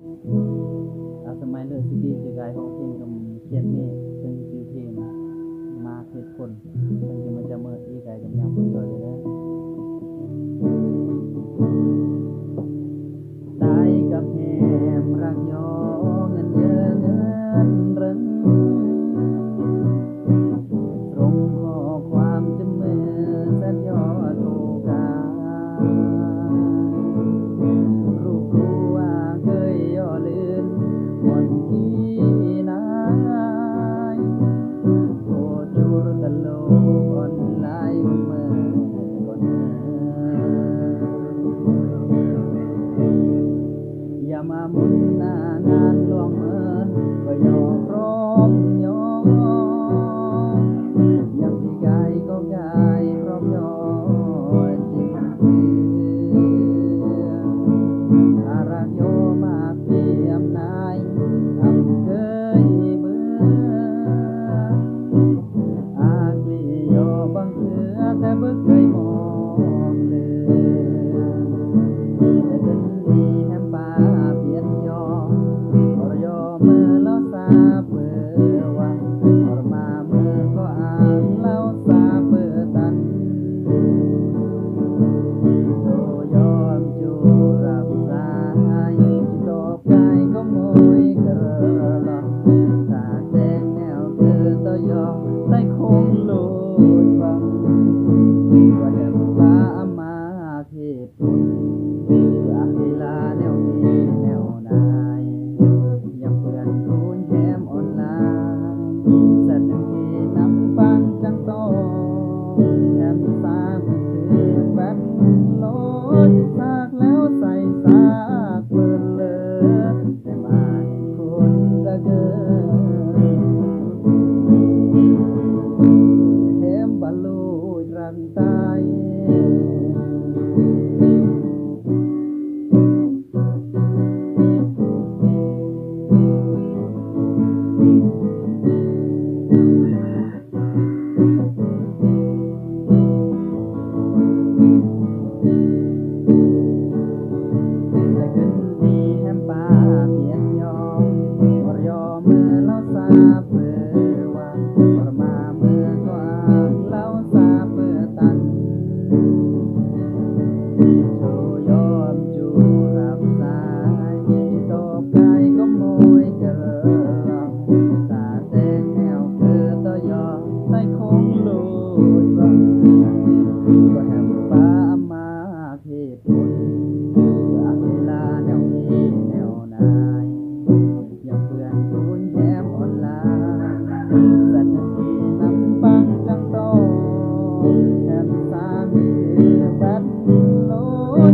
สมัยเลือกสกีจะกลายของเพลงกับเขียนเมฆซึ่งชื่อเพลงมาเหตุผลซึ่งจะมันจะเมื่ออีกายกับยามคนต่อเลยนะได้กับแหมรักยอเงินเยอะเงินรึงตรงข้อความจะเมื่อแสนยอตูการูปรู้ว่าเคยย่อลื่นวันที่นายโคจูรตะโลกออนไลน์เมื่อก่อนอย่ามามุนหน้านานลวงเมินก็ยอมพร้อมยอมยังที่กายก็กายพร้อมยอมจริงอารักโยมากเพียมนายทำเคยเบื่ออากลีโยบังเถือแต่บ่เคยมองเลยแต่จนดีแฮมป่าเปลี่ยนยออรยอเมื่อเราสาเปื่อว่าอรมาเมื่อก็อ่างเราสาเปื่อตันโตยอมจูรับสายจิตอบกายก็มวยกระลอกตาแดงแนวเกิดต่อยอได้คงลุยฟังว่าแดมฟ้ามาเหตุผลว่าเวลาแนวนี้แนวนายยังเพื่อนคูณแฮมออนไลน์สันทีนำฟังจังโตแฮมสามือถือแบนโหลดซากแล้วใส่ซากเปิดเลยแต่มาเห็นคนก็เกินแฮมบรรลุรังตาย แต่ขึ้นดีแฮมป่าเพียนยอมอรยอเมื่อเราสาเปื่อว่าอรมาเมื่อก็อ่างเราสาเปื่อตันโจยอมจูรับสายที่ตบกายก็มวยกระลอกตาแดงแนวเกิดต่อยอได้คงลุยบังก็แฮมป่ามาเหตุผล เวลาแนวนี้แนวนายยังเพื่อนคูณแฮมออนไลน์สันทีนำฟังจังโตแฮมสามีคือแบนโหลด